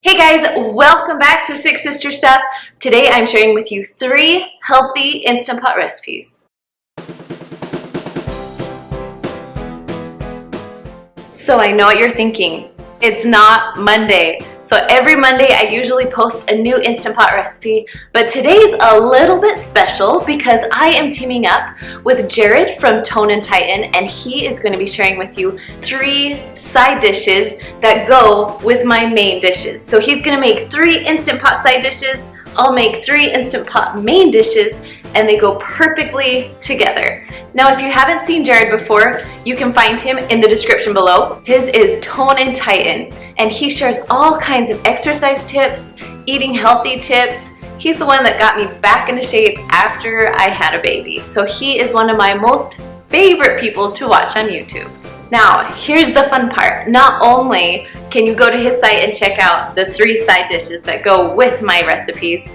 Hey guys, welcome back to Six Sister Stuff. Today I'm sharing with you 3 healthy Instant Pot recipes. So I know what you're thinking. It's not Monday. So every Monday I usually post a new Instant Pot recipe, but today's a little bit special because I am teaming up with Jared from Tone and Tighten, and he is going to be sharing with you 3 side dishes that go with my main dishes. So he's going to make 3 Instant Pot side dishes, I'll make 3 Instant Pot main dishes, and they go perfectly together. Now, if you haven't seen Jared before, you can find him in the description below. His is Tone and Tighten, and he shares all kinds of exercise tips, eating healthy tips. He's the one that got me back into shape after I had a baby. So he is one of my most favorite people to watch on YouTube. Now, here's the fun part. Not only can you go to his site and check out the 3 side dishes that go with my recipes,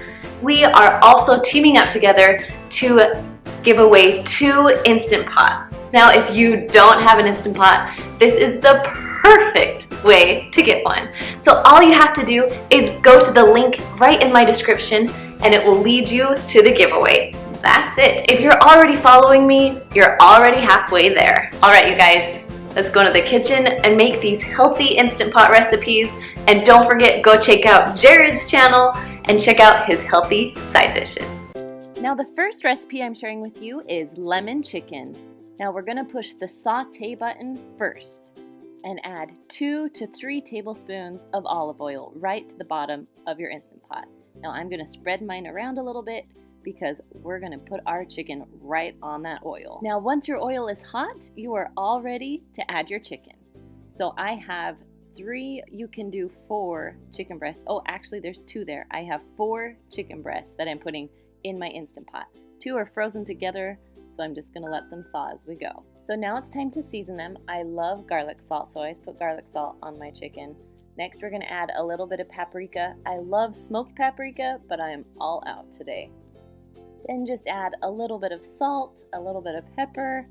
we are also teaming up together to give away 2 Instant Pots. Now, if you don't have an Instant Pot, this is the perfect way to get one. So all you have to do is go to the link right in my description and it will lead you to the giveaway. That's it. If you're already following me, you're already halfway there. All right, you guys, let's go to the kitchen and make these healthy Instant Pot recipes. And don't forget, go check out Jared's channel and check out his healthy side dishes. Now the first recipe I'm sharing with you is lemon chicken. Now we're gonna push the saute button first and add 2 to 3 tablespoons of olive oil right to the bottom of your Instant Pot. Now I'm gonna spread mine around a little bit because we're gonna put our chicken right on that oil. Now once your oil is hot, you are all ready to add your chicken. So I have 3, you can do 4 chicken breasts. Oh, actually there's 2 there. I have 4 chicken breasts that I'm putting in my Instant Pot. 2 are frozen together, so I'm just gonna let them thaw as we go. So now it's time to season them. I love garlic salt, so I always put garlic salt on my chicken. Next, we're gonna add a little bit of paprika. I love smoked paprika, but I am all out today. Then just add a little bit of salt, a little bit of pepper,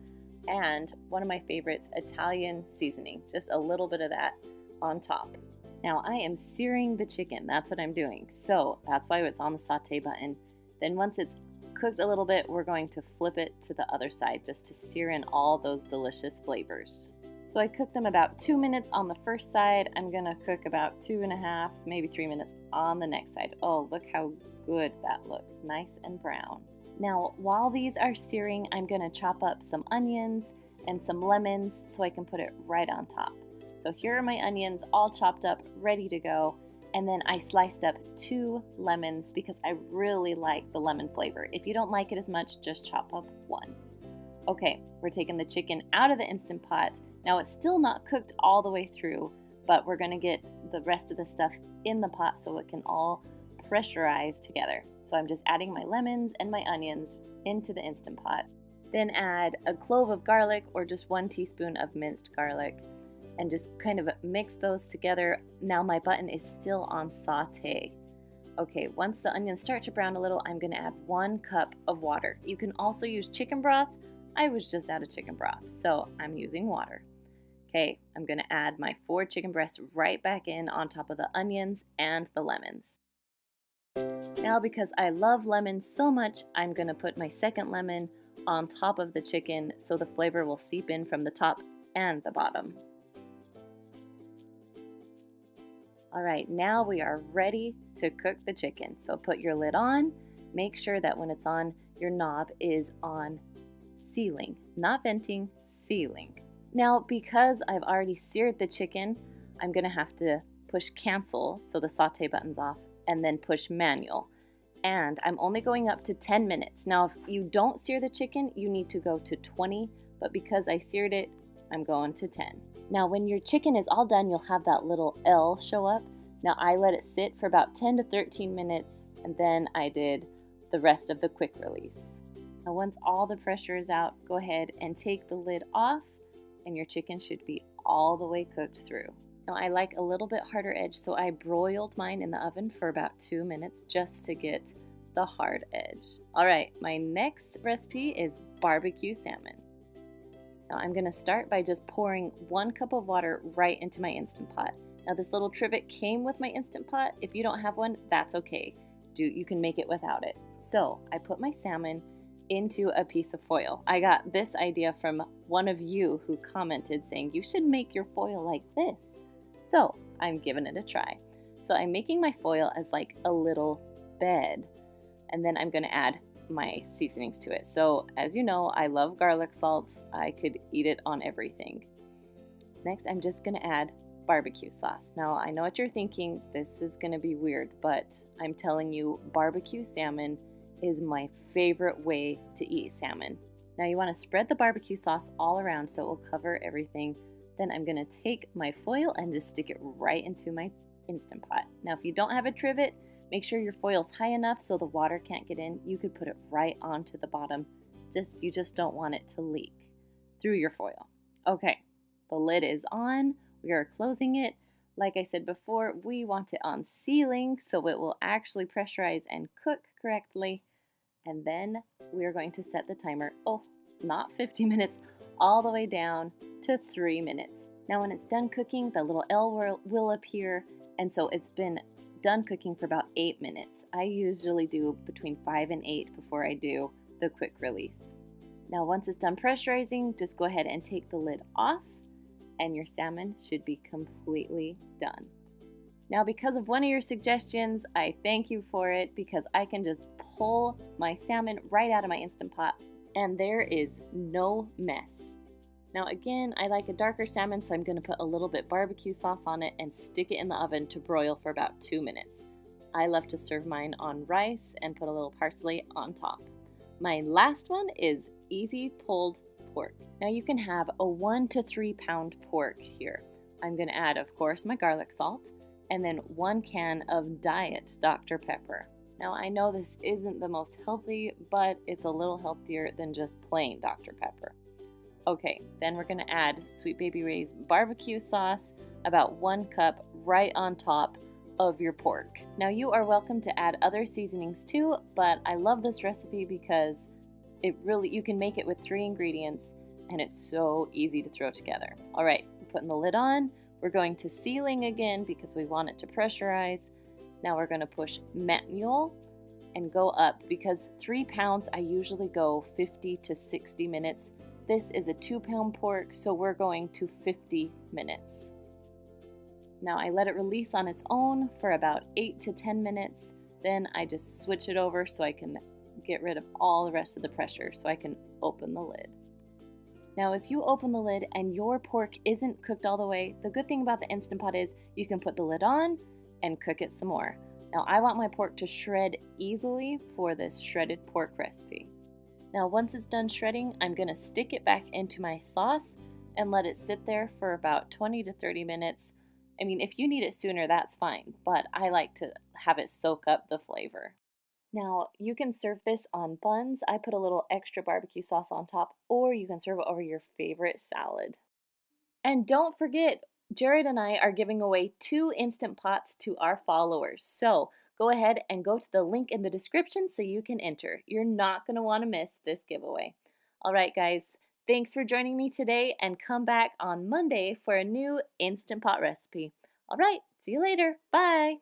and one of my favorites, Italian seasoning. Just a little bit of that on top. Now I am searing the chicken. That's what I'm doing. So that's why it's on the saute button. Then once it's cooked a little bit, we're going to flip it to the other side just to sear in all those delicious flavors. So I cooked them about 2 minutes on the first side. I'm gonna cook about 2.5, maybe 3 minutes on the next side. Oh, look how good that looks, nice and brown. Now, while these are searing, I'm gonna chop up some onions and some lemons so I can put it right on top. So here are my onions all chopped up, ready to go. And then I sliced up 2 lemons because I really like the lemon flavor. If you don't like it as much, just chop up 1. Okay, we're taking the chicken out of the Instant Pot. Now it's still not cooked all the way through, but we're gonna get the rest of the stuff in the pot so it can all pressurize together. So I'm just adding my lemons and my onions into the Instant Pot. Then add a clove of garlic or just 1 teaspoon of minced garlic and just kind of mix those together. Now my button is still on saute. Okay, once the onions start to brown a little, I'm gonna add 1 cup of water. You can also use chicken broth. I was just out of chicken broth, so I'm using water. Okay, I'm gonna add my 4 chicken breasts right back in on top of the onions and the lemons. Now because I love lemons so much, I'm gonna put my second lemon on top of the chicken so the flavor will seep in from the top and the bottom. All right, now we are ready to cook the chicken. So put your lid on, make sure that when it's on, your knob is on sealing, not venting, sealing. Now, because I've already seared the chicken, I'm gonna have to push cancel, so the saute button's off, and then push manual. And I'm only going up to 10 minutes. Now, if you don't sear the chicken, you need to go to 20, but because I seared it, I'm going to 10. Now, when your chicken is all done, you'll have that little L show up. Now, I let it sit for about 10 to 13 minutes, and then I did the rest of the quick release. Now, once all the pressure is out, go ahead and take the lid off, and your chicken should be all the way cooked through. Now, I like a little bit harder edge, so I broiled mine in the oven for about 2 minutes just to get the hard edge. All right, my next recipe is barbecue salmon. Now I'm gonna start by just pouring 1 cup of water right into my Instant Pot. Now this little trivet came with my Instant Pot. If you don't have one, that's okay. You can make it without it. So I put my salmon into a piece of foil. I got this idea from one of you who commented saying you should make your foil like this. So I'm giving it a try. So I'm making my foil as like a little bed, and then I'm gonna add my seasonings to it. So as you know, I love garlic salt. I could eat it on everything. Next, I'm just gonna add barbecue sauce. Now I know what you're thinking, this is gonna be weird, but I'm telling you, barbecue salmon is my favorite way to eat salmon. Now you wanna spread the barbecue sauce all around so it will cover everything. Then I'm gonna take my foil and just stick it right into my Instant Pot. Now if you don't have a trivet, make sure your foil's high enough so the water can't get in. You could put it right onto the bottom. You just don't want it to leak through your foil. Okay, the lid is on. We are closing it. Like I said before, we want it on sealing so it will actually pressurize and cook correctly. And then we are going to set the timer, not 50 minutes, all the way down to 3 minutes. Now when it's done cooking, the little L will appear, and so it's been done cooking for about 8 minutes. I usually do between 5 and 8 before I do the quick release. Now once it's done pressurizing, just go ahead and take the lid off, and your salmon should be completely done. Now because of one of your suggestions, I thank you for it, because I can just pull my salmon right out of my Instant Pot and there is no mess. Now again, I like a darker salmon, so I'm going to put a little bit barbecue sauce on it and stick it in the oven to broil for about 2 minutes. I love to serve mine on rice and put a little parsley on top. My last one is easy pulled pork. Now you can have a 1 to 3 pound pork here. I'm going to add, of course, my garlic salt and then 1 can of Diet Dr. Pepper. Now I know this isn't the most healthy, but it's a little healthier than just plain Dr. Pepper. Okay, then we're gonna add Sweet Baby Ray's barbecue sauce, about 1 cup right on top of your pork. Now you are welcome to add other seasonings too, but I love this recipe because you can make it with 3 ingredients and it's so easy to throw together. All right, we're putting the lid on. We're going to sealing again because we want it to pressurize. Now we're going to push manual and go up, because 3 pounds I usually go 50 to 60 minutes. This is a 2 pound pork, so we're going to 50 minutes. Now I let it release on its own for about 8 to 10 minutes. Then I just switch it over so I can get rid of all the rest of the pressure, so I can open the lid. Now if you open the lid and your pork isn't cooked all the way, the good thing about the Instant Pot is you can put the lid on and cook it some more. Now I want my pork to shred easily for this shredded pork recipe. Now once it's done shredding, I'm going to stick it back into my sauce and let it sit there for about 20 to 30 minutes. I mean, if you need it sooner, that's fine, but I like to have it soak up the flavor. Now you can serve this on buns. I put a little extra barbecue sauce on top, or you can serve it over your favorite salad. And don't forget, Jared and I are giving away 2 Instant Pots to our followers. So go ahead and go to the link in the description so you can enter. You're not going to want to miss this giveaway. All right, guys, thanks for joining me today, and come back on Monday for a new Instant Pot recipe. All right, see you later. Bye.